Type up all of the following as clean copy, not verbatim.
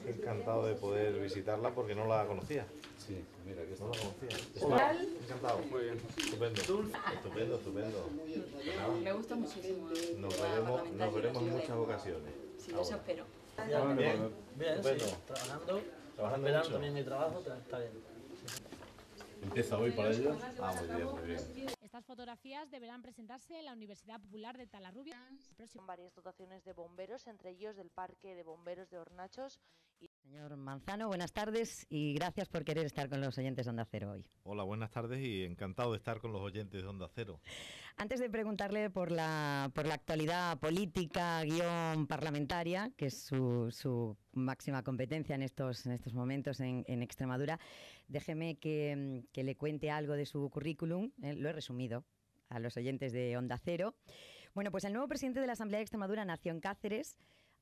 Encantado de poder visitarla porque no la conocía. Sí, mira, que No la conocía. Hola. Encantado. Muy bien. Estupendo. Estupendo, estupendo. Pues nada, Me gusta muchísimo. nos veremos en muchas ocasiones. Sí, yo eso espero. Bien, Bien, estupendo. sí, trabajando. Trabajando Esperando mucho. también mi trabajo, está bien. Empieza hoy para ellos. Muy bien, muy bien. Estas fotografías deberán presentarse en la Universidad Popular de Talarrubia el próximo. Varias dotaciones de bomberos, entre ellos del Parque de Bomberos de Hornachos. Señor Manzano, buenas tardes y gracias por querer estar con los oyentes de Onda Cero hoy. Hola, buenas tardes y encantado de estar con los oyentes de Onda Cero. Antes de preguntarle por la actualidad política, guión parlamentaria, que es su máxima competencia en estos momentos en Extremadura, déjeme que le cuente algo de su currículum. Lo he resumido a los oyentes de Onda Cero. Bueno, pues el nuevo presidente de la Asamblea de Extremadura nació en Cáceres,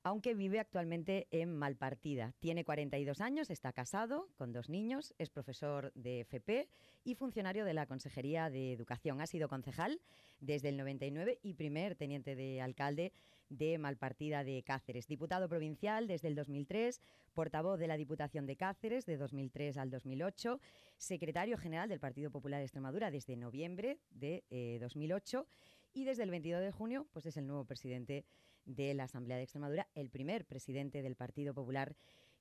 aunque vive actualmente en Malpartida. Tiene 42 años, está casado, con 2 niños, es profesor de FP y funcionario de la Consejería de Educación. Ha sido concejal desde el 99 y primer teniente de alcalde de Malpartida de Cáceres. Diputado provincial desde el 2003, portavoz de la Diputación de Cáceres de 2003 al 2008, secretario general del Partido Popular de Extremadura desde noviembre de 2008 y desde el 22 de junio pues es el nuevo presidente de la Asamblea de Extremadura, el primer presidente del Partido Popular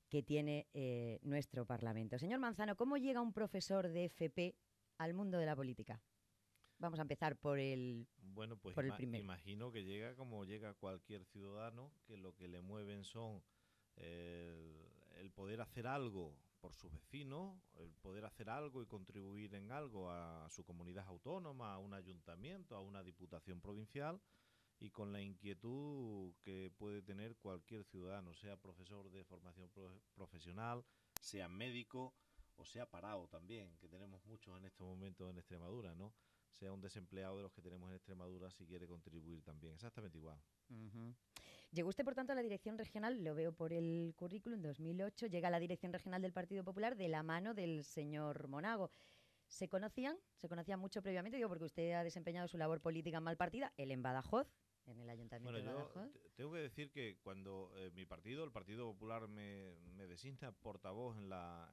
que tiene nuestro Parlamento. Señor Manzano, ¿cómo llega un profesor de FP al mundo de la política? Vamos a empezar por el primero. Imagino que llega como llega cualquier ciudadano, que lo que le mueven son el poder hacer algo por sus vecinos, el poder hacer algo y contribuir en algo a su comunidad autónoma, a un ayuntamiento, a una diputación provincial, y con la inquietud que puede tener cualquier ciudadano, sea profesor de formación profesional, sea médico o sea parado también, que tenemos muchos en estos momentos en Extremadura, ¿no? Sea un desempleado de los que tenemos en Extremadura si quiere contribuir también, exactamente igual. Llegó usted, por tanto, a la dirección regional, lo veo por el currículum, en 2008, llega a la dirección regional del Partido Popular de la mano del señor Monago. ¿Se conocían? ¿Se conocían mucho previamente? Digo, porque usted ha desempeñado su labor política en Malpartida, él en Badajoz, en el Ayuntamiento de Badajoz. Tengo que decir que cuando mi partido, el Partido Popular, me designa portavoz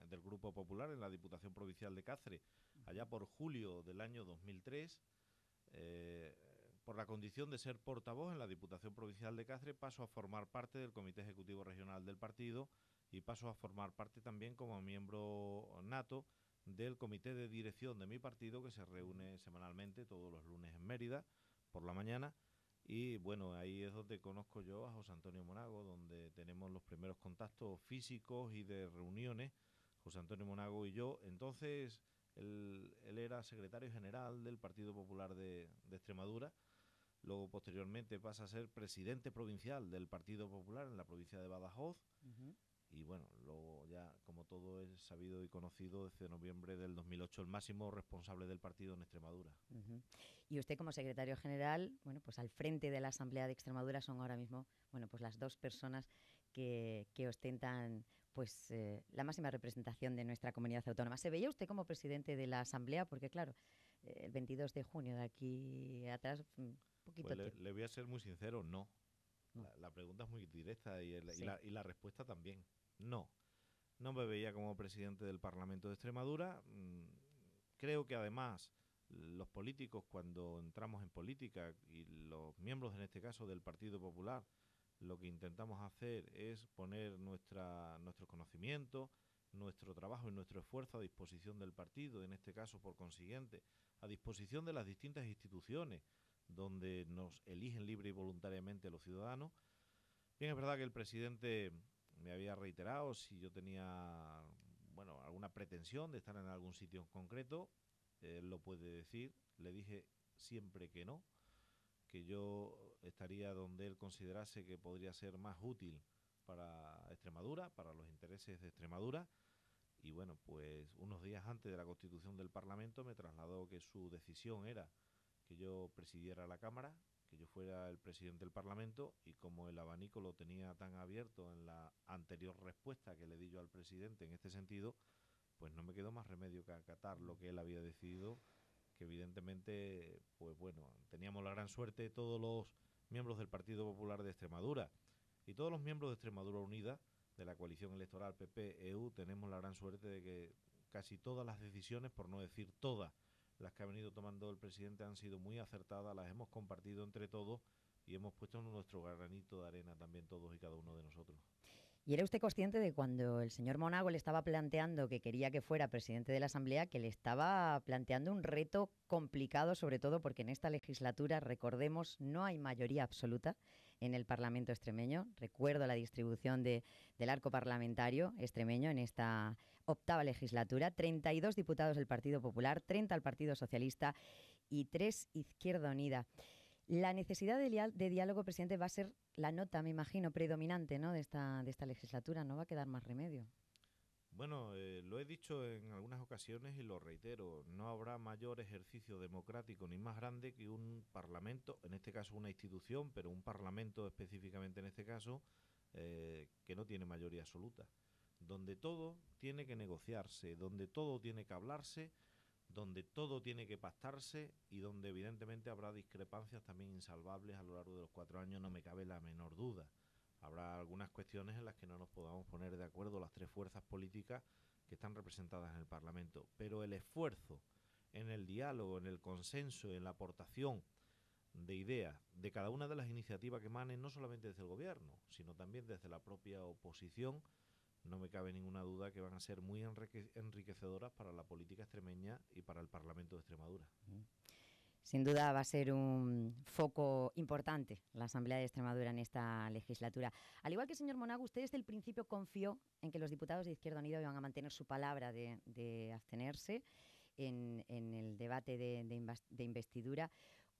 del Grupo Popular en la Diputación Provincial de Cáceres, allá por julio del año 2003, por la condición de ser portavoz en la Diputación Provincial de Cáceres, paso a formar parte del Comité Ejecutivo Regional del partido y paso a formar parte también como miembro nato del Comité de Dirección de mi partido, que se reúne semanalmente todos los lunes en Mérida por la mañana. Y bueno, ahí es donde conozco yo a José Antonio Monago, donde tenemos los primeros contactos físicos y de reuniones, José Antonio Monago y yo. Entonces, él era secretario general del Partido Popular de Extremadura. Luego, posteriormente, pasa a ser presidente provincial del Partido Popular en la provincia de Badajoz. Y bueno, luego ya, como todo es sabido y conocido, desde noviembre del 2008, el máximo responsable del partido en Extremadura. Y usted, como secretario general, bueno, pues al frente de la Asamblea de Extremadura son ahora mismo, bueno, pues las 2 personas que ostentan pues la máxima representación de nuestra comunidad autónoma. ¿Se veía usted como presidente de la Asamblea? Porque claro, el 22 de junio de aquí atrás, poquito pues tiempo. Le voy a ser muy sincero, no. La pregunta es muy directa y la respuesta también. No me veía como presidente del Parlamento de Extremadura. Creo que además los políticos, cuando entramos en política, y los miembros en este caso del Partido Popular, lo que intentamos hacer es poner nuestro conocimiento, nuestro trabajo y nuestro esfuerzo a disposición del partido, en este caso, por consiguiente, a disposición de las distintas instituciones donde nos eligen libre y voluntariamente los ciudadanos. Bien, es verdad que el presidente me había reiterado si yo tenía, bueno, alguna pretensión de estar en algún sitio en concreto. Él lo puede decir. Le dije siempre que no, que yo estaría donde él considerase que podría ser más útil para Extremadura, para los intereses de Extremadura. Y bueno, pues unos días antes de la constitución del Parlamento me trasladó que su decisión era que yo presidiera la Cámara, que yo fuera el presidente del Parlamento, y como el abanico lo tenía tan abierto en la anterior respuesta que le di yo al presidente en este sentido, pues no me quedó más remedio que acatar lo que él había decidido, que evidentemente, pues bueno, teníamos la gran suerte todos los miembros del Partido Popular de Extremadura y todos los miembros de Extremadura Unida de la coalición electoral PP-EU, tenemos la gran suerte de que casi todas las decisiones, por no decir todas, las que ha venido tomando el presidente han sido muy acertadas, las hemos compartido entre todos y hemos puesto nuestro granito de arena también todos y cada uno de nosotros. ¿Y era usted consciente de cuando el señor Monago le estaba planteando que quería que fuera presidente de la Asamblea, que le estaba planteando un reto complicado, sobre todo porque en esta legislatura, recordemos, no hay mayoría absoluta en el Parlamento extremeño? Recuerdo la distribución del arco parlamentario extremeño en esta octava legislatura: 32 diputados del Partido Popular, 30 al Partido Socialista y 3 Izquierda Unida. La necesidad de diálogo, presidente, va a ser la nota, me imagino, predominante, ¿no?, de esta legislatura. No va a quedar más remedio. Bueno, lo he dicho en algunas ocasiones y lo reitero, no habrá mayor ejercicio democrático ni más grande que un parlamento, en este caso una institución, pero un parlamento específicamente en este caso, que no tiene mayoría absoluta, donde todo tiene que negociarse, donde todo tiene que hablarse, donde todo tiene que pactarse y donde evidentemente habrá discrepancias también insalvables a lo largo de los 4 años, no me cabe la menor duda. Habrá algunas cuestiones en las que no nos podamos poner de acuerdo las tres fuerzas políticas que están representadas en el Parlamento, pero el esfuerzo en el diálogo, en el consenso, en la aportación de ideas de cada una de las iniciativas que emanen, no solamente desde el gobierno, sino también desde la propia oposición, no me cabe ninguna duda que van a ser muy enriquecedoras para la política extremeña y para el Parlamento de Extremadura. Sin duda va a ser un foco importante la Asamblea de Extremadura en esta legislatura. Al igual que el señor Monago, usted desde el principio confió en que los diputados de Izquierda Unida iban a mantener su palabra de abstenerse en el debate de investidura.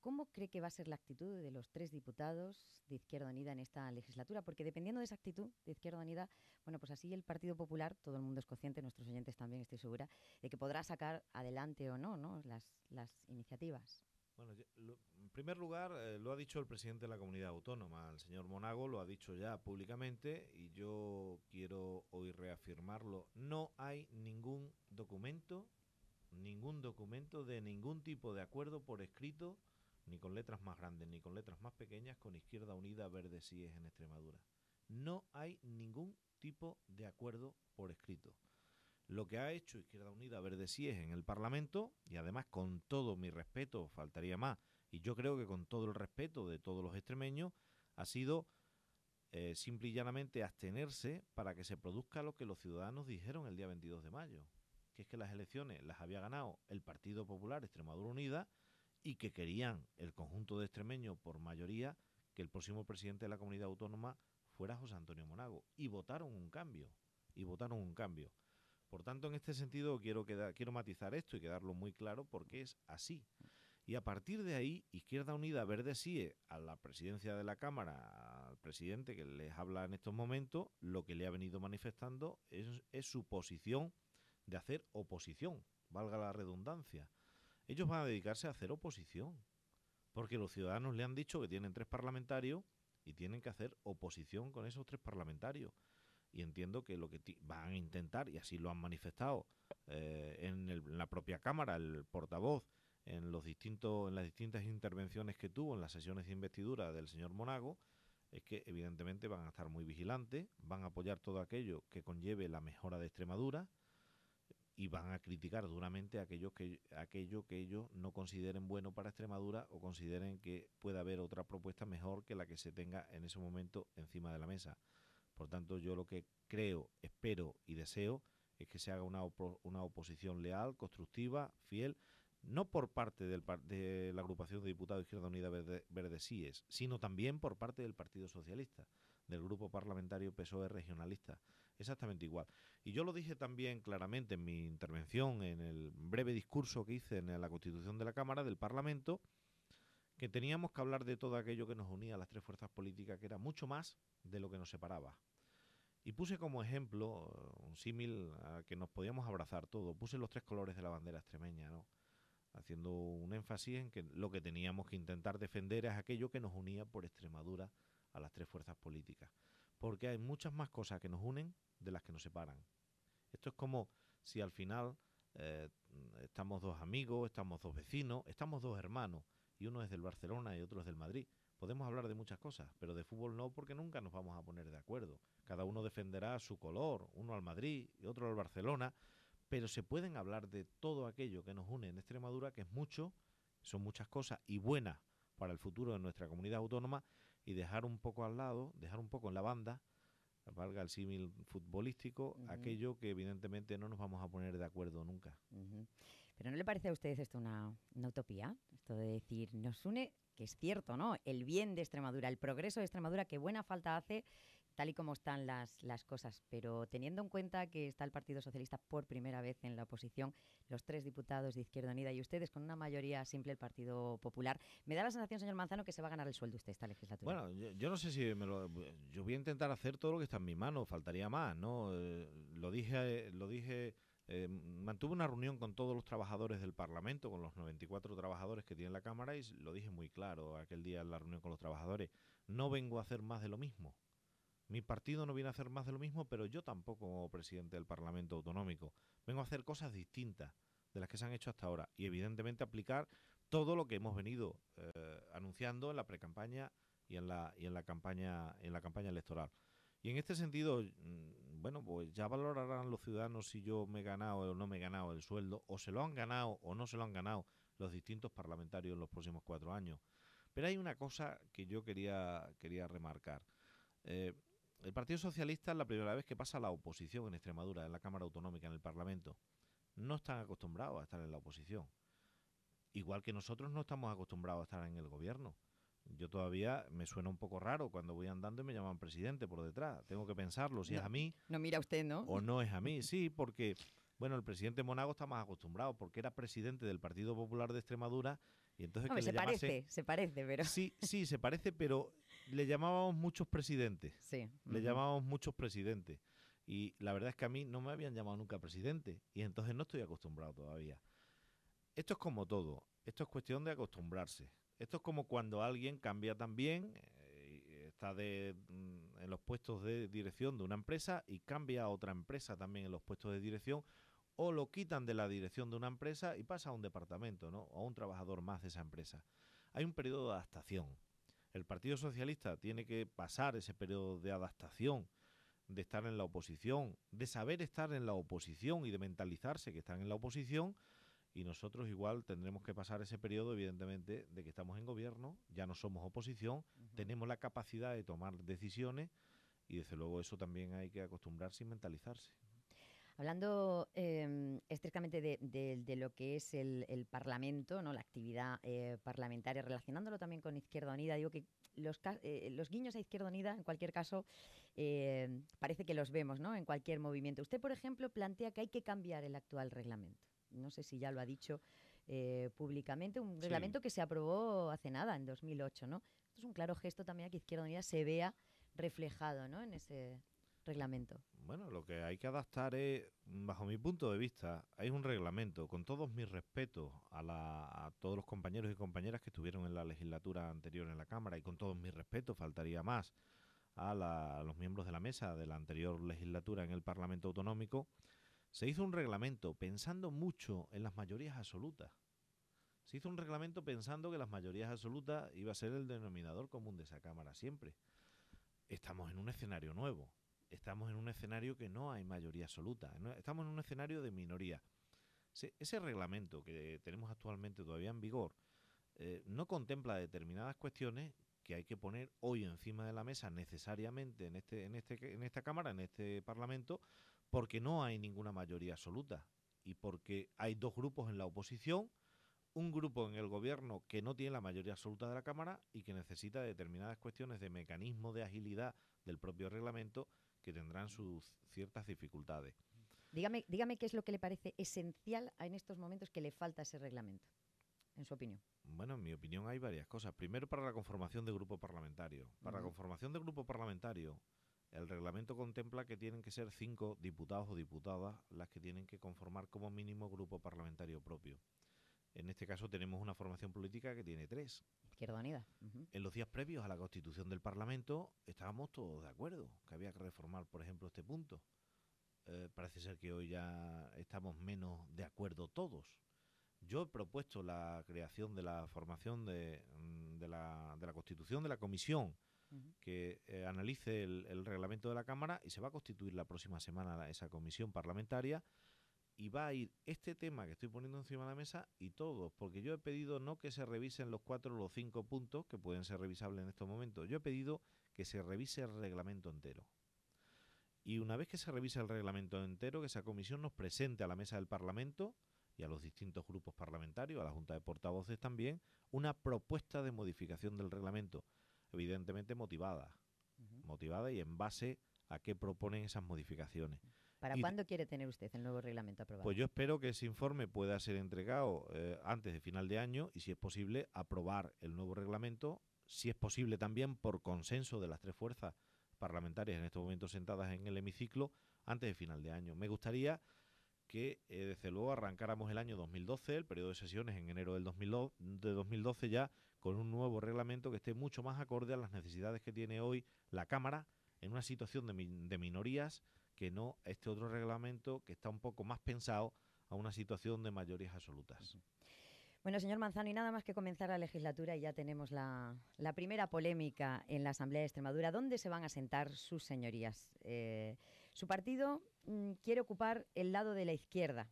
¿Cómo cree que va a ser la actitud de los 3 diputados de Izquierda Unida en esta legislatura? Porque dependiendo de esa actitud de Izquierda Unida, bueno, pues así el Partido Popular, todo el mundo es consciente, nuestros oyentes también, estoy segura, de que podrá sacar adelante o no, las iniciativas. Bueno, en primer lugar, lo ha dicho el presidente de la comunidad autónoma, el señor Monago, lo ha dicho ya públicamente y yo quiero hoy reafirmarlo. No hay ningún documento de ningún tipo de acuerdo por escrito, ni con letras más grandes ni con letras más pequeñas, con Izquierda Unida, Verde Síes en Extremadura. No hay ningún tipo de acuerdo por escrito. Lo que ha hecho Izquierda Unida, Verde Síes en el Parlamento, y además con todo mi respeto, faltaría más, y yo creo que con todo el respeto de todos los extremeños, ha sido simple y llanamente abstenerse para que se produzca lo que los ciudadanos dijeron el día 22 de mayo, que es que las elecciones las había ganado el Partido Popular, Extremadura Unida, y que querían el conjunto de extremeños por mayoría que el próximo presidente de la comunidad autónoma fuera José Antonio Monago, y votaron un cambio. Por tanto, en este sentido quiero matizar esto y quedarlo muy claro porque es así. Y a partir de ahí, Izquierda Unida, Verde Síes, a la presidencia de la Cámara, al presidente que les habla en estos momentos, lo que le ha venido manifestando es su posición de hacer oposición, valga la redundancia. Ellos van a dedicarse a hacer oposición, porque los ciudadanos le han dicho que tienen 3 parlamentarios y tienen que hacer oposición con esos 3 parlamentarios. Y entiendo que lo que van a intentar, y así lo han manifestado en la propia Cámara, el portavoz, en las distintas intervenciones que tuvo en las sesiones de investidura del señor Monago, es que evidentemente van a estar muy vigilantes, van a apoyar todo aquello que conlleve la mejora de Extremadura y van a criticar duramente aquello que ellos no consideren bueno para Extremadura o consideren que puede haber otra propuesta mejor que la que se tenga en ese momento encima de la mesa. Por tanto, yo lo que creo, espero y deseo es que se haga una oposición leal, constructiva, fiel, no por parte de la agrupación de diputados de Izquierda Unida Verde Síes, sino también por parte del Partido Socialista, del grupo parlamentario PSOE regionalista, exactamente igual. Y yo lo dije también claramente en mi intervención, en el breve discurso que hice en la Constitución de la Cámara, del Parlamento, que teníamos que hablar de todo aquello que nos unía a las 3 fuerzas políticas, que era mucho más de lo que nos separaba. Y puse como ejemplo un símil a que nos podíamos abrazar todos. Puse los 3 colores de la bandera extremeña, ¿no?, haciendo un énfasis en que lo que teníamos que intentar defender es aquello que nos unía por Extremadura a las 3 fuerzas políticas. Porque hay muchas más cosas que nos unen de las que nos separan. Esto es como si al final estamos 2 amigos, estamos 2 vecinos, estamos 2 hermanos, y uno es del Barcelona y otro es del Madrid. podemos hablar de muchas cosas, pero de fútbol no, porque nunca nos vamos a poner de acuerdo. Cada uno defenderá su color, uno al Madrid y otro al Barcelona, pero se pueden hablar de todo aquello que nos une en Extremadura, que es mucho, son muchas cosas y buenas para el futuro de nuestra comunidad autónoma, y dejar un poco al lado, dejar un poco en la banda, valga el símil futbolístico, aquello que evidentemente no nos vamos a poner de acuerdo nunca. ¿Pero no le parece a ustedes esto una utopía? Esto de decir, nos une, que es cierto, ¿no? El bien de Extremadura, el progreso de Extremadura, que buena falta hace, tal y como están las cosas. Pero teniendo en cuenta que está el Partido Socialista por primera vez en la oposición, los 3 diputados de Izquierda Unida y ustedes con una mayoría simple, el Partido Popular, me da la sensación, señor Manzano, que se va a ganar el sueldo usted esta legislatura. Bueno, yo no sé si yo voy a intentar hacer todo lo que está en mi mano, faltaría más, ¿no? Mantuve una reunión con todos los trabajadores del Parlamento, con los 94 trabajadores que tiene la Cámara, y lo dije muy claro aquel día en la reunión con los trabajadores. No vengo a hacer más de lo mismo. Mi partido no viene a hacer más de lo mismo, pero yo tampoco como presidente del Parlamento Autonómico. Vengo a hacer cosas distintas de las que se han hecho hasta ahora y evidentemente aplicar todo lo que hemos venido anunciando en la precampaña y en la campaña electoral. Y en este sentido, bueno, pues ya valorarán los ciudadanos si yo me he ganado o no me he ganado el sueldo, o se lo han ganado o no se lo han ganado los distintos parlamentarios en los próximos 4 años. Pero hay una cosa que yo quería remarcar. El Partido Socialista es la primera vez que pasa a la oposición en Extremadura, en la Cámara Autonómica, en el Parlamento. No están acostumbrados a estar en la oposición. Igual que nosotros no estamos acostumbrados a estar en el gobierno. Yo todavía me suena un poco raro cuando voy andando y me llaman presidente por detrás. Tengo que pensarlo si es a mí. No mira usted, ¿no? O no es a mí, sí, porque, bueno, el presidente Monago está más acostumbrado porque era presidente del Partido Popular de Extremadura y entonces Hombre, se parece, pero... Sí, se parece, pero le llamábamos muchos presidentes. Sí. Le llamábamos muchos presidentes. Y la verdad es que a mí no me habían llamado nunca presidente y entonces no estoy acostumbrado todavía. Esto es como todo, esto es cuestión de acostumbrarse. Esto es como cuando alguien cambia también, está en los puestos de dirección de una empresa y cambia a otra empresa también en los puestos de dirección, o lo quitan de la dirección de una empresa y pasa a un departamento, ¿no? O a un trabajador más de esa empresa. Hay un periodo de adaptación. El Partido Socialista tiene que pasar ese periodo de adaptación, de estar en la oposición, de saber estar en la oposición y de mentalizarse que están en la oposición. Y nosotros igual tendremos que pasar ese periodo, evidentemente, de que estamos en gobierno, ya no somos oposición, tenemos la capacidad de tomar decisiones y desde luego eso también hay que acostumbrarse y mentalizarse. Hablando estrictamente de lo que es el Parlamento, ¿no? La actividad parlamentaria, relacionándolo también con Izquierda Unida, digo que los guiños a Izquierda Unida, en cualquier caso, parece que los vemos, ¿no? En cualquier movimiento. Usted, por ejemplo, plantea que hay que cambiar el actual reglamento. No sé si ya lo ha dicho públicamente, un reglamento que se aprobó hace nada, en 2008, ¿no? Esto es un claro gesto también a que Izquierda Unida se vea reflejado, ¿no? En ese reglamento. Bueno, lo que hay que adaptar es, bajo mi punto de vista, hay un reglamento, con todos mis respetos a todos los compañeros y compañeras que estuvieron en la legislatura anterior en la Cámara, y con todos mis respetos, faltaría más, a los miembros de la mesa de la anterior legislatura en el Parlamento Autonómico. Se hizo un reglamento pensando mucho en las mayorías absolutas. Se hizo un reglamento pensando que las mayorías absolutas iba a ser el denominador común de esa Cámara siempre. Estamos en un escenario nuevo. Estamos en un escenario que no hay mayoría absoluta. Estamos en un escenario de minoría. Ese reglamento que tenemos actualmente todavía en vigor no contempla determinadas cuestiones que hay que poner hoy encima de la mesa necesariamente en esta Cámara, en este Parlamento, porque no hay ninguna mayoría absoluta y porque hay 2 grupos en la oposición, un grupo en el gobierno que no tiene la mayoría absoluta de la Cámara y que necesita determinadas cuestiones de mecanismo de agilidad del propio reglamento que tendrán sus ciertas dificultades. Dígame qué es lo que le parece esencial en estos momentos que le falta a ese reglamento, en su opinión. Bueno, en mi opinión hay varias cosas. Primero, para la conformación de grupo parlamentario. Para la conformación de grupo parlamentario, el reglamento contempla que tienen que ser 5 diputados o diputadas las que tienen que conformar como mínimo grupo parlamentario propio. En este caso tenemos una formación política que tiene 3. Izquierda Unida. En los días previos a la constitución del Parlamento estábamos todos de acuerdo que había que reformar, por ejemplo, este punto. Parece ser que hoy ya estamos menos de acuerdo todos. Yo he propuesto la creación de la formación de la constitución de la comisión que analice el reglamento de la Cámara, y se va a constituir la próxima semana esa comisión parlamentaria, y va a ir este tema que estoy poniendo encima de la mesa y todos, porque yo he pedido no que se revisen los 4 o los 5 puntos que pueden ser revisables en estos momentos, yo he pedido que se revise el reglamento entero. Y una vez que se revise el reglamento entero, que esa comisión nos presente a la mesa del Parlamento y a los distintos grupos parlamentarios, a la Junta de Portavoces también, una propuesta de modificación del reglamento, evidentemente motivada y en base a qué proponen esas modificaciones. ¿Para cuándo quiere tener usted el nuevo reglamento aprobado? Pues yo espero que ese informe pueda ser entregado antes de final de año, y si es posible aprobar el nuevo reglamento, si es posible también por consenso de las 3 fuerzas parlamentarias en estos momentos sentadas en el hemiciclo, antes de final de año. Me gustaría que desde luego arrancáramos el año 2012, el periodo de sesiones en enero de 2012 ya, con un nuevo reglamento que esté mucho más acorde a las necesidades que tiene hoy la Cámara en una situación de minorías, que no este otro reglamento que está un poco más pensado a una situación de mayorías absolutas. Bueno, señor Manzano, y nada más que comenzar la legislatura y ya tenemos la primera polémica en la Asamblea de Extremadura. ¿Dónde se van a sentar sus señorías? Su partido quiere ocupar el lado de la izquierda.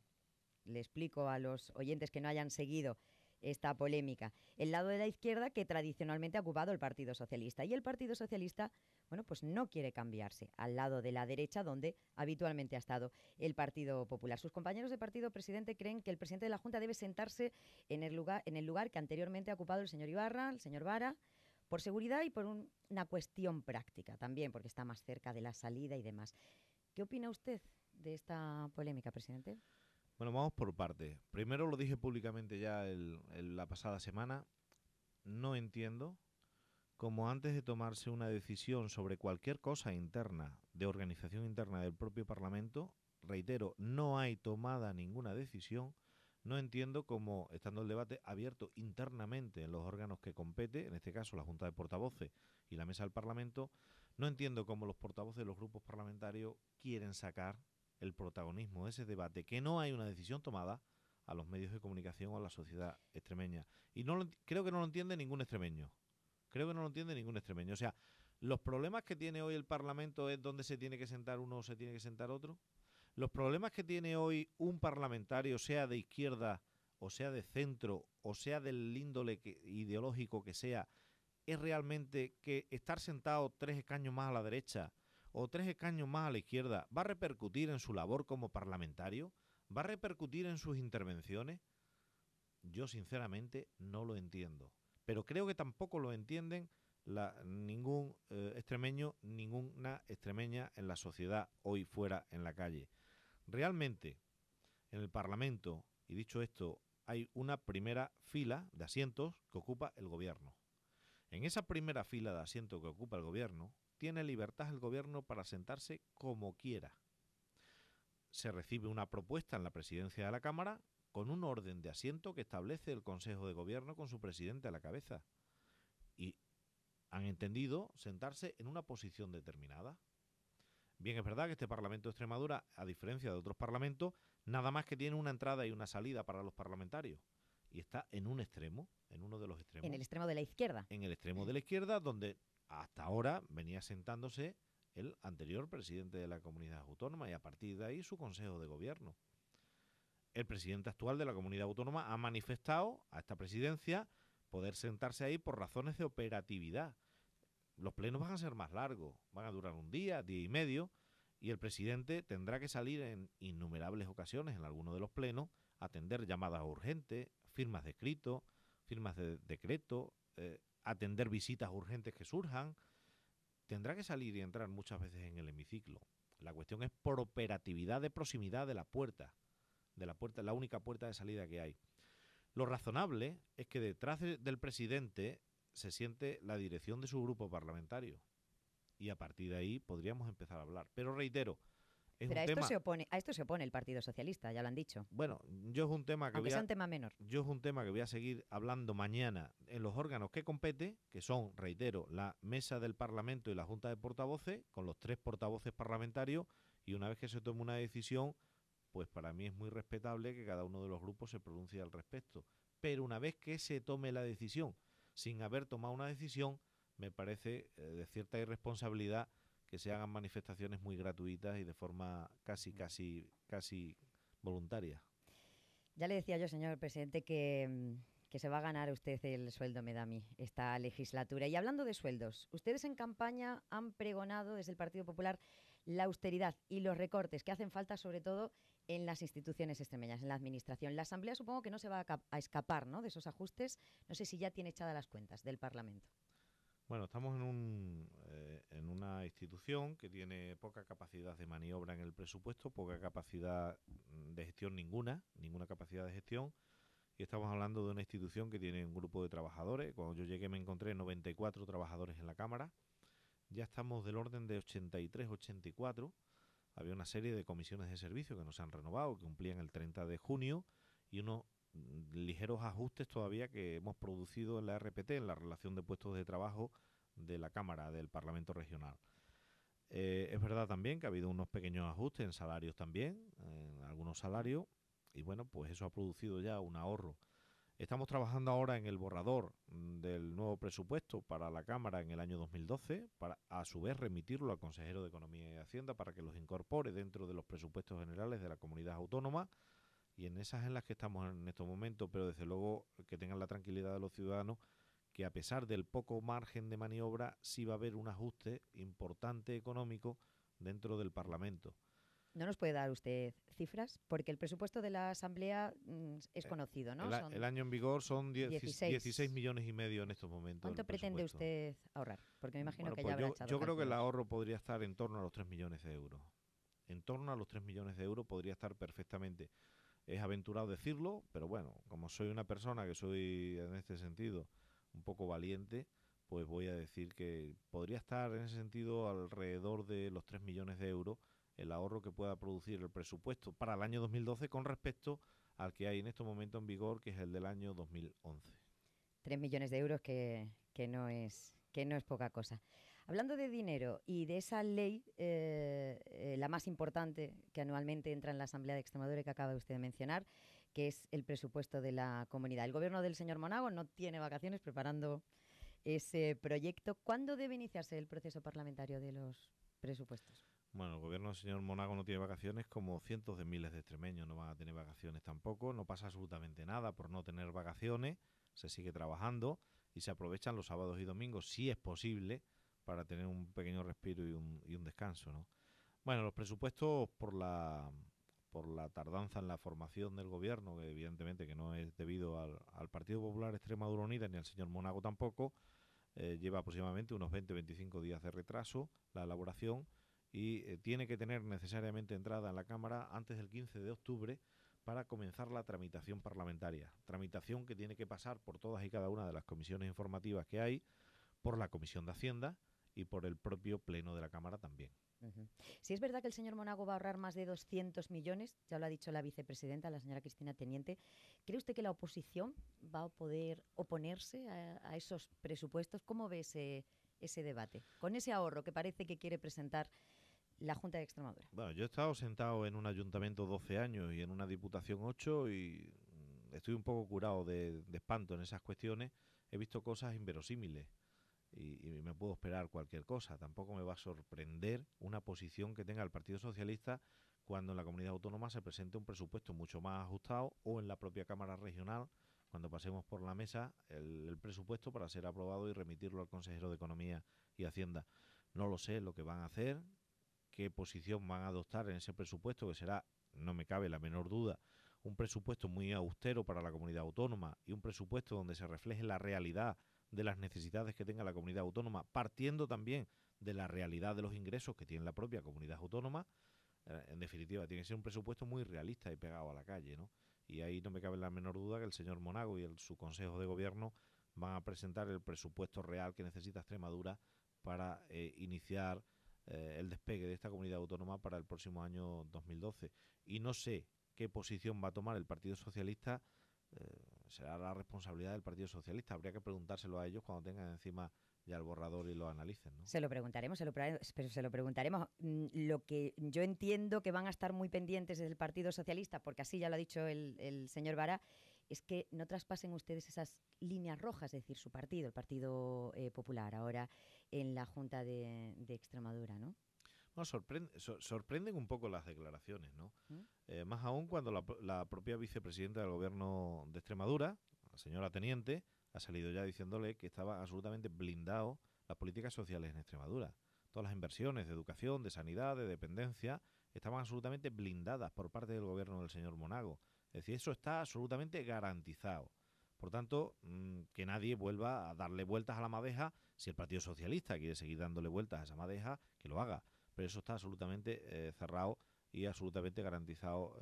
Le explico a los oyentes que no hayan seguido esta polémica. El lado de la izquierda que tradicionalmente ha ocupado el Partido Socialista. Y el Partido Socialista, bueno, pues no quiere cambiarse al lado de la derecha, donde habitualmente ha estado el Partido Popular. Sus compañeros de partido, presidente, creen que el presidente de la Junta debe sentarse en el lugar que anteriormente ha ocupado el señor Ibarra, el señor Vara, por seguridad y por una cuestión práctica también, porque está más cerca de la salida y demás. ¿Qué opina usted de esta polémica, presidente? Bueno, vamos por partes. Primero, lo dije públicamente ya la pasada semana, no entiendo cómo antes de tomarse una decisión sobre cualquier cosa interna, de organización interna del propio Parlamento, reitero, no hay tomada ninguna decisión, no entiendo cómo, estando el debate abierto internamente en los órganos que compete, en este caso la Junta de Portavoces y la Mesa del Parlamento, no entiendo cómo los portavoces de los grupos parlamentarios quieren sacar el protagonismo de ese debate, que no hay una decisión tomada, a los medios de comunicación o a la sociedad extremeña. Y creo que no lo entiende ningún extremeño. O sea, los problemas que tiene hoy el Parlamento es dónde se tiene que sentar uno o se tiene que sentar otro. Los problemas que tiene hoy un parlamentario, sea de izquierda o sea de centro o sea del índole ideológico que sea, es realmente que estar sentado 3 escaños más a la derecha o 3 escaños más a la izquierda va a repercutir en su labor como parlamentario, va a repercutir en sus intervenciones. Yo sinceramente no lo entiendo, pero creo que tampoco lo entienden ningún extremeño, ninguna extremeña en la sociedad hoy fuera en la calle. Realmente en el Parlamento, y dicho esto, hay una primera fila de asientos que ocupa el gobierno. En esa primera fila de asientos que ocupa el gobierno, tiene libertad el gobierno para sentarse como quiera. Se recibe una propuesta en la presidencia de la Cámara con un orden de asiento que establece el Consejo de Gobierno con su presidente a la cabeza. Y han entendido sentarse en una posición determinada. Bien, es verdad que este Parlamento de Extremadura, a diferencia de otros parlamentos, nada más que tiene una entrada y una salida para los parlamentarios. Y está en un extremo, en uno de los extremos. En el extremo de la izquierda. En el extremo de la izquierda, donde hasta ahora venía sentándose el anterior presidente de la comunidad autónoma y a partir de ahí su Consejo de Gobierno. El presidente actual de la comunidad autónoma ha manifestado a esta presidencia poder sentarse ahí por razones de operatividad. Los plenos van a ser más largos, van a durar un día, día y medio, y el presidente tendrá que salir en innumerables ocasiones en algunos de los plenos, atender llamadas urgentes, firmas de escrito, firmas de decreto, atender visitas urgentes que surjan. Tendrá que salir y entrar muchas veces en el hemiciclo. La cuestión es por operatividad de proximidad de la puerta, la única puerta de salida que hay. Lo razonable es que detrás del presidente se siente la dirección de su grupo parlamentario y a partir de ahí podríamos empezar a hablar. Pero reitero, es pero un tema... a esto se opone el Partido Socialista, ya lo han dicho. Bueno, yo es un tema que aunque sea un tema menor. Yo es un tema que voy a seguir hablando mañana en los órganos que compete, que son, reitero, la Mesa del Parlamento y la Junta de Portavoces, con los 3 portavoces parlamentarios, y una vez que se tome una decisión, pues para mí es muy respetable que cada uno de los grupos se pronuncie al respecto. Pero una vez que se tome la decisión, sin haber tomado una decisión, me parece de cierta irresponsabilidad que se hagan manifestaciones muy gratuitas y de forma casi voluntaria. Ya le decía yo, señor presidente, que se va a ganar usted el sueldo, me da a mí, esta legislatura. Y hablando de sueldos, ustedes en campaña han pregonado desde el Partido Popular la austeridad y los recortes que hacen falta, sobre todo en las instituciones extremeñas, en la administración. La Asamblea supongo que no se va a escapar, ¿no?, de esos ajustes. No sé si ya tiene echadas las cuentas del Parlamento. Bueno, estamos en una institución que tiene poca capacidad de maniobra en el presupuesto, poca capacidad de gestión ninguna capacidad de gestión, y estamos hablando de una institución que tiene un grupo de trabajadores. Cuando yo llegué me encontré 94 trabajadores en la Cámara, ya estamos del orden de 83, 84, había una serie de comisiones de servicio que no se han renovado, que cumplían el 30 de junio, y unos ligeros ajustes todavía que hemos producido en la RPT, en la relación de puestos de trabajo de la Cámara, del Parlamento Regional. Es verdad también que ha habido unos pequeños ajustes en salarios también, en algunos salarios, y bueno, pues eso ha producido ya un ahorro. Estamos trabajando ahora en el borrador del nuevo presupuesto para la Cámara en el año 2012, para a su vez remitirlo al consejero de Economía y Hacienda para que los incorpore dentro de los presupuestos generales de la comunidad autónoma, y en esas en las que estamos en estos momentos, pero desde luego que tengan la tranquilidad de los ciudadanos que a pesar del poco margen de maniobra sí va a haber un ajuste importante económico dentro del Parlamento. ¿No nos puede dar usted cifras? Porque el presupuesto de la Asamblea es conocido, ¿no? El año en vigor son 16 millones y medio en estos momentos. ¿Cuánto pretende usted ahorrar? Porque me imagino que pues ya habrá echado yo creo que el cálculos. ahorro podría estar en torno a los 3 millones de euros. En torno a los 3 millones de euros podría estar perfectamente. Es aventurado decirlo, pero bueno, como soy una persona que soy en este sentido un poco valiente, pues voy a decir que podría estar en ese sentido alrededor de los 3 millones de euros el ahorro que pueda producir el presupuesto para el año 2012 con respecto al que hay en estos momentos en vigor, que es el del año 2011. 3 millones de euros que no es poca cosa. Hablando de dinero y de esa ley, la más importante que anualmente entra en la Asamblea de Extremadura y que acaba usted de mencionar, que es el presupuesto de la comunidad. El gobierno del señor Monago no tiene vacaciones preparando ese proyecto. ¿Cuándo debe iniciarse el proceso parlamentario de los presupuestos? Bueno, el gobierno del señor Monago no tiene vacaciones, como cientos de miles de extremeños no van a tener vacaciones tampoco. No pasa absolutamente nada por no tener vacaciones, se sigue trabajando y se aprovechan los sábados y domingos, si es posible, para tener un pequeño respiro y un descanso, ¿no? Bueno, los presupuestos por la tardanza en la formación del gobierno, que evidentemente que no es debido al Partido Popular Extremadura Unida ni al señor Monago tampoco, lleva aproximadamente unos 20-25 días de retraso la elaboración y tiene que tener necesariamente entrada en la Cámara antes del 15 de octubre para comenzar la tramitación parlamentaria. Tramitación que tiene que pasar por todas y cada una de las comisiones informativas que hay, por la Comisión de Hacienda y por el propio Pleno de la Cámara también. Si es verdad que el señor Monago va a ahorrar más de 200 millones, ya lo ha dicho la vicepresidenta, la señora Cristina Teniente, ¿cree usted que la oposición va a poder oponerse a esos presupuestos? ¿Cómo ve ese debate? Con ese ahorro que parece que quiere presentar la Junta de Extremadura. Bueno, yo he estado sentado en un ayuntamiento 12 años y en una diputación 8 y estoy un poco curado de espanto en esas cuestiones. He visto cosas inverosímiles. Y me puedo esperar cualquier cosa. Tampoco me va a sorprender una posición que tenga el Partido Socialista cuando en la comunidad autónoma se presente un presupuesto mucho más ajustado o en la propia Cámara Regional, cuando pasemos por la mesa el presupuesto para ser aprobado y remitirlo al consejero de Economía y Hacienda. No lo sé lo que van a hacer, qué posición van a adoptar en ese presupuesto, que será, no me cabe la menor duda, un presupuesto muy austero para la comunidad autónoma y un presupuesto donde se refleje la realidad de las necesidades que tenga la comunidad autónoma, partiendo también de la realidad de los ingresos que tiene la propia comunidad autónoma. En definitiva, tiene que ser un presupuesto muy realista y pegado a la calle, ¿no? Y ahí no me cabe la menor duda que el señor Monago y su Consejo de Gobierno van a presentar el presupuesto real que necesita Extremadura para iniciar el despegue de esta comunidad autónoma para el próximo año 2012. Y no sé qué posición va a tomar el Partido Socialista será la responsabilidad del Partido Socialista. Habría que preguntárselo a ellos cuando tengan encima ya el borrador y lo analicen, ¿no? Se lo preguntaremos, pero se lo preguntaremos. Lo que yo entiendo que van a estar muy pendientes del Partido Socialista, porque así ya lo ha dicho el señor Vara, es que no traspasen ustedes esas líneas rojas, es decir, su partido, el Partido Popular, ahora en la Junta de Extremadura, ¿no? No, sorprenden un poco las declaraciones, ¿no? ¿Mm? Más aún cuando la propia vicepresidenta del Gobierno de Extremadura, la señora Teniente, ha salido ya diciéndole que estaba absolutamente blindado las políticas sociales en Extremadura. Todas las inversiones de educación, de sanidad, de dependencia, estaban absolutamente blindadas por parte del Gobierno del señor Monago. Es decir, eso está absolutamente garantizado. Por tanto, que nadie vuelva a darle vueltas a la madeja. Si el Partido Socialista quiere seguir dándole vueltas a esa madeja, que lo haga. Pero eso está absolutamente cerrado y absolutamente garantizado,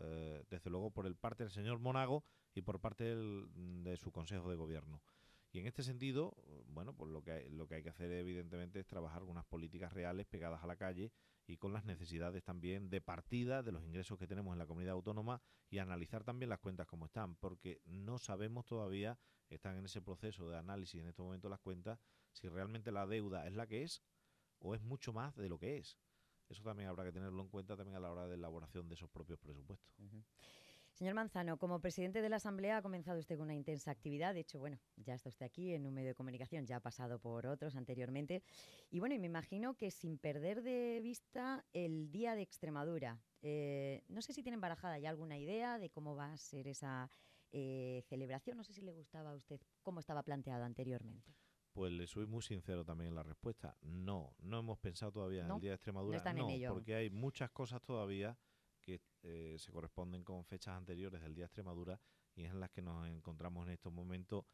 desde luego, por el parte del señor Monago y por parte de su Consejo de Gobierno. Y en este sentido, bueno, pues lo que hay que hacer evidentemente es trabajar unas políticas reales pegadas a la calle y con las necesidades también de partida de los ingresos que tenemos en la comunidad autónoma y analizar también las cuentas como están, porque no sabemos todavía, están en ese proceso de análisis en este momento las cuentas, si realmente la deuda es la que es o es mucho más de lo que es. Eso también habrá que tenerlo en cuenta también a la hora de elaboración de esos propios presupuestos. Uh-huh. Señor Manzano, como presidente de la Asamblea ha comenzado usted con una intensa actividad. De hecho, bueno, ya está usted aquí en un medio de comunicación, ya ha pasado por otros anteriormente. Y bueno, y me imagino que sin perder de vista el Día de Extremadura. No sé si tienen barajada ya alguna idea de cómo va a ser esa celebración. No sé si le gustaba a usted cómo estaba planteado anteriormente. Pues le soy muy sincero también en la respuesta. No hemos pensado todavía en el Día de Extremadura. No están en ello. Porque hay muchas cosas todavía que se corresponden con fechas anteriores del Día de Extremadura y es en las que nos encontramos en estos momentos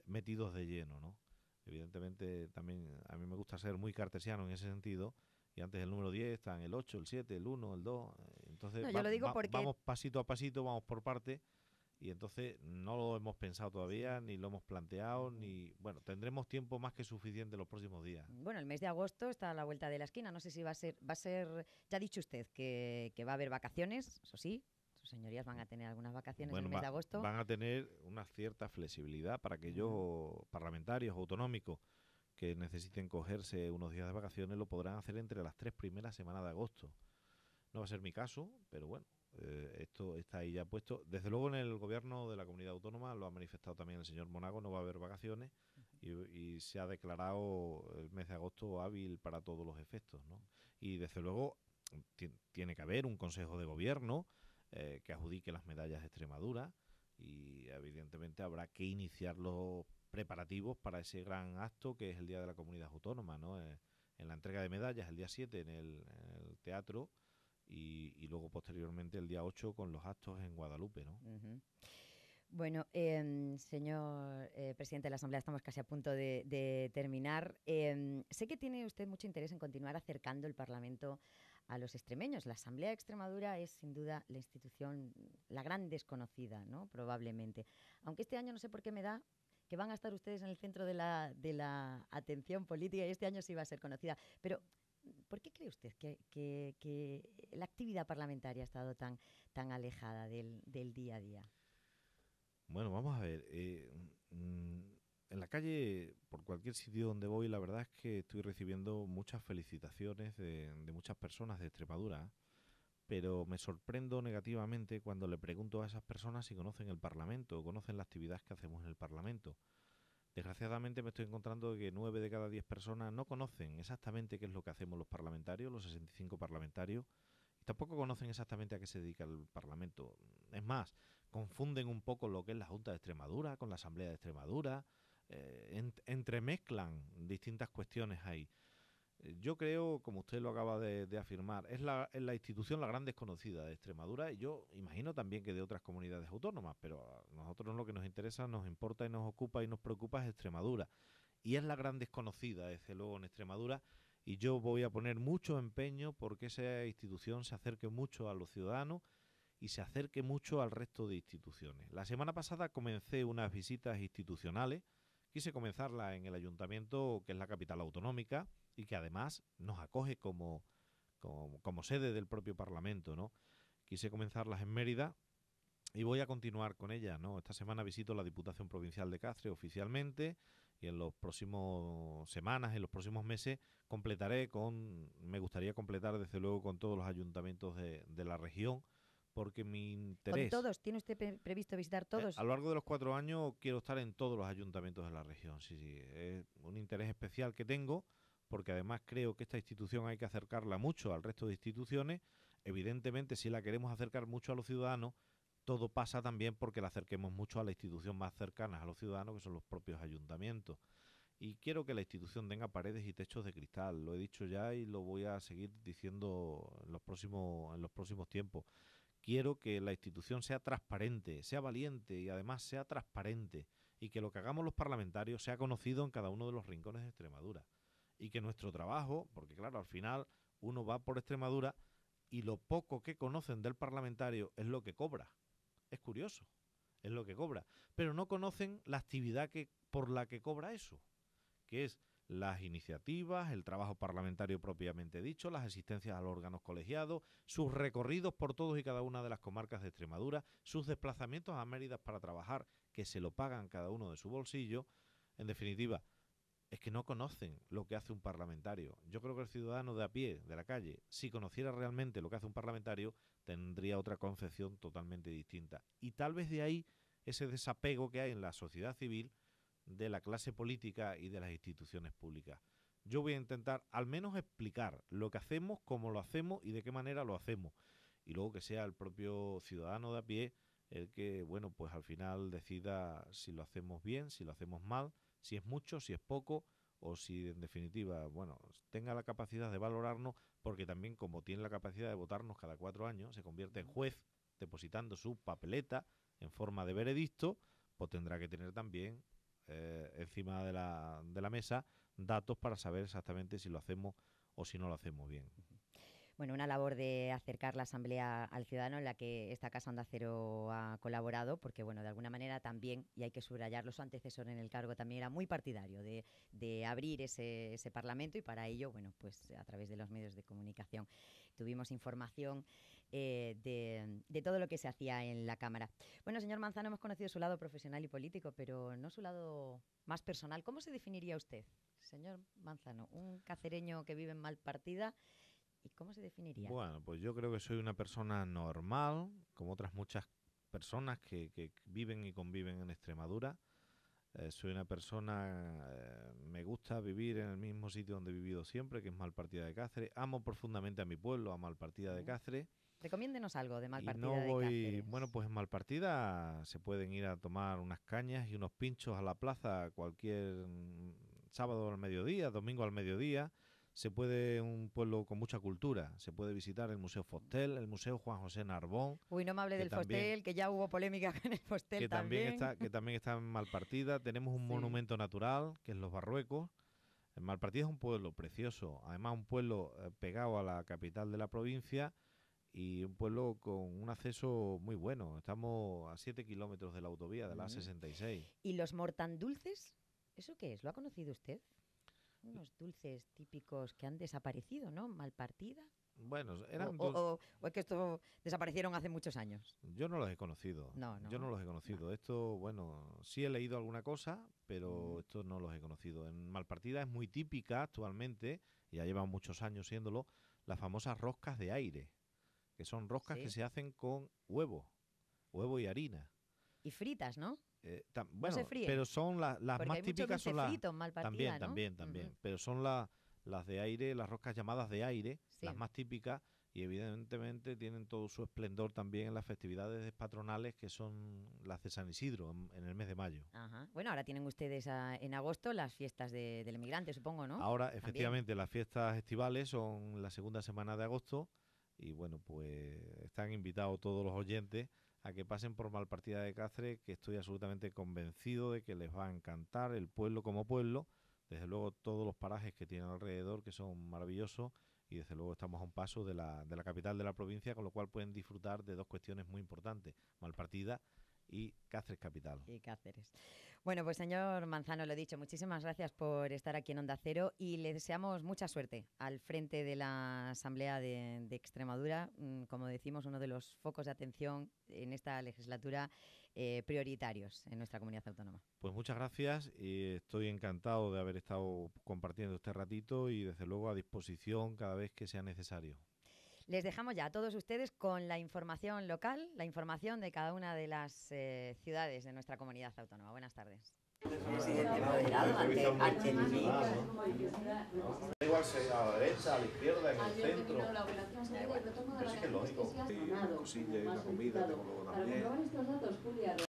metidos de lleno, ¿no? Evidentemente también a mí me gusta ser muy cartesiano en ese sentido y antes del número 10 están el 8, el 7, el 1, el 2. Entonces no, yo lo digo porque vamos pasito a pasito, vamos por parte. Y entonces no lo hemos pensado todavía, ni lo hemos planteado, ni... Bueno, tendremos tiempo más que suficiente los próximos días. Bueno, el mes de agosto está a la vuelta de la esquina. No sé si va a ser... Ya ha dicho usted que va a haber vacaciones, eso sí. Sus señorías van a tener algunas vacaciones en el mes de agosto. Van a tener una cierta flexibilidad para aquellos parlamentarios autonómicos que necesiten cogerse unos días de vacaciones, lo podrán hacer entre las 3 primeras semanas de agosto. No va a ser mi caso, pero bueno. Esto está ahí ya puesto. Desde luego en el gobierno de la comunidad autónoma, lo ha manifestado también el señor Monago, no va a haber vacaciones y se ha declarado el mes de agosto hábil para todos los efectos, ¿no? Y desde luego tiene que haber un consejo de gobierno que adjudique las medallas de Extremadura y evidentemente habrá que iniciar los preparativos para ese gran acto que es el Día de la Comunidad Autónoma, ¿no? En la entrega de medallas el día 7 en el teatro. Y luego posteriormente el día 8 con los actos en Guadalupe, ¿no? Uh-huh. Bueno, señor presidente de la Asamblea, estamos casi a punto de terminar. Sé que tiene usted mucho interés en continuar acercando el Parlamento a los extremeños. La Asamblea de Extremadura es sin duda la institución, la gran desconocida, ¿no? Probablemente. Aunque este año no sé por qué me da que van a estar ustedes en el centro de la atención política y este año sí va a ser conocida. Pero ¿por qué cree usted que la actividad parlamentaria ha estado tan alejada del día a día? Bueno, vamos a ver. En la calle, por cualquier sitio donde voy, la verdad es que estoy recibiendo muchas felicitaciones de muchas personas de Extremadura, pero me sorprendo negativamente cuando le pregunto a esas personas si conocen el Parlamento o conocen la actividad que hacemos en el Parlamento. Desgraciadamente me estoy encontrando que 9 de cada 10 personas no conocen exactamente qué es lo que hacemos los parlamentarios, los 65 parlamentarios, y tampoco conocen exactamente a qué se dedica el Parlamento. Es más, confunden un poco lo que es la Junta de Extremadura con la Asamblea de Extremadura, entremezclan distintas cuestiones ahí. Yo creo, como usted lo acaba de afirmar, es la institución la gran desconocida de Extremadura y yo imagino también que de otras comunidades autónomas, pero a nosotros lo que nos interesa, nos importa y nos ocupa y nos preocupa es Extremadura. Y es la gran desconocida, desde luego, en Extremadura y yo voy a poner mucho empeño porque esa institución se acerque mucho a los ciudadanos y se acerque mucho al resto de instituciones. La semana pasada comencé unas visitas institucionales, quise comenzarla en el ayuntamiento, que es la capital autonómica, y que además nos acoge como sede del propio Parlamento, ¿no? Quise comenzarlas en Mérida y voy a continuar con ella, ¿no? Esta semana visito la Diputación Provincial de Cáceres oficialmente y en los próximos semanas, en los próximos meses, me gustaría completar desde luego con todos los ayuntamientos de la región, porque mi interés... ¿Con todos? ¿Tiene usted previsto visitar todos? A lo largo de los 4 años quiero estar en todos los ayuntamientos de la región, sí, sí. Es un interés especial que tengo, porque además creo que esta institución hay que acercarla mucho al resto de instituciones. Evidentemente, si la queremos acercar mucho a los ciudadanos, todo pasa también porque la acerquemos mucho a la institución más cercana a los ciudadanos, que son los propios ayuntamientos. Y quiero que la institución tenga paredes y techos de cristal. Lo he dicho ya y lo voy a seguir diciendo en los próximos tiempos. Quiero que la institución sea transparente, sea valiente y además sea transparente, y que lo que hagamos los parlamentarios sea conocido en cada uno de los rincones de Extremadura. Y que nuestro trabajo, porque claro, al final uno va por Extremadura y lo poco que conocen del parlamentario es lo que cobra. Es curioso, es lo que cobra. Pero no conocen la actividad por la que cobra eso, que es las iniciativas, el trabajo parlamentario propiamente dicho, las asistencias a los órganos colegiados, sus recorridos por todos y cada una de las comarcas de Extremadura, sus desplazamientos a Mérida para trabajar, que se lo pagan cada uno de su bolsillo. En definitiva, es que no conocen lo que hace un parlamentario. Yo creo que el ciudadano de a pie, de la calle, si conociera realmente lo que hace un parlamentario, tendría otra concepción totalmente distinta. Y tal vez de ahí ese desapego que hay en la sociedad civil de la clase política y de las instituciones públicas. Yo voy a intentar al menos explicar lo que hacemos, cómo lo hacemos y de qué manera lo hacemos. Y luego que sea el propio ciudadano de a pie el que, bueno, pues al final decida si lo hacemos bien, si lo hacemos mal, si es mucho, si es poco, o si en definitiva, bueno, tenga la capacidad de valorarnos, porque también como tiene la capacidad de votarnos cada 4 años, se convierte en juez depositando su papeleta en forma de veredicto, pues tendrá que tener también encima de la mesa datos para saber exactamente si lo hacemos o si no lo hacemos bien. Bueno, una labor de acercar la Asamblea al ciudadano en la que esta Casa Onda Cero ha colaborado, porque, bueno, de alguna manera también, y hay que subrayarlo, su antecesor en el cargo también era muy partidario de abrir ese Parlamento, y para ello, bueno, pues a través de los medios de comunicación tuvimos información de todo lo que se hacía en la Cámara. Bueno, señor Manzano, hemos conocido su lado profesional y político, pero no su lado más personal. ¿Cómo se definiría usted, señor Manzano? Un cacereño que vive en Malpartida. ¿Y cómo se definiría? Bueno, pues yo creo que soy una persona normal, como otras muchas personas que viven y conviven en Extremadura. Soy una persona, me gusta vivir en el mismo sitio donde he vivido siempre, que es Malpartida de Cáceres. Amo profundamente a mi pueblo, a Malpartida de Cáceres. Recomiéndenos algo de Malpartida de Cáceres. Bueno, pues en Malpartida se pueden ir a tomar unas cañas y unos pinchos a la plaza cualquier sábado al mediodía, domingo al mediodía. Se puede, un pueblo con mucha cultura, se puede visitar el Museo Fostel, el Museo Juan José Narbón. Uy, no me hable del Fostel, que ya hubo polémica con el Fostel que también. Que también está en Malpartida. Tenemos un monumento natural, que es Los Barruecos. Malpartida es un pueblo precioso, además un pueblo pegado a la capital de la provincia y un pueblo con un acceso muy bueno. Estamos a 7 kilómetros de la autovía, de la A66. ¿Y los mortandulces? ¿Eso qué es? ¿Lo ha conocido usted? Unos dulces típicos que han desaparecido, ¿no? Malpartida. Bueno, eran o es que esto desaparecieron hace muchos años. Yo no los he conocido. Yo no los he conocido. No. Esto, bueno, sí he leído alguna cosa, pero estos no los he conocido. En Malpartida es muy típica actualmente, y ya llevan muchos años siéndolo, las famosas roscas de aire, que son roscas que se hacen con huevo y harina. Y fritas, ¿no? Bueno, no pero son las más típicas, son las también, también, pero son las de aire, las roscas llamadas de aire, las más típicas, y evidentemente tienen todo su esplendor también en las festividades patronales, que son las de San Isidro en el mes de mayo. Ajá. Bueno, ahora tienen ustedes en agosto las fiestas del emigrante, supongo, ¿no? Ahora, efectivamente, las fiestas estivales son la segunda semana de agosto, y bueno, pues están invitados todos los oyentes a que pasen por Malpartida de Cáceres, que estoy absolutamente convencido de que les va a encantar el pueblo como pueblo, desde luego todos los parajes que tienen alrededor, que son maravillosos, y desde luego estamos a un paso de la capital de la provincia, con lo cual pueden disfrutar de dos cuestiones muy importantes, Malpartida y Cáceres Capital. Y Cáceres. Bueno, pues señor Manzano, lo dicho, muchísimas gracias por estar aquí en Onda Cero y le deseamos mucha suerte al frente de la Asamblea de Extremadura. Como decimos, uno de los focos de atención en esta legislatura prioritarios en nuestra comunidad autónoma. Pues muchas gracias y estoy encantado de haber estado compartiendo este ratito y desde luego a disposición cada vez que sea necesario. Les dejamos ya a todos ustedes con la información local, la información de cada una de las ciudades de nuestra comunidad autónoma. Buenas tardes. Presidente moderado ante Da igual sea a la derecha, a la izquierda, en el centro. Pero sí que es lógico. Cosilla y la comida, tengo luego también.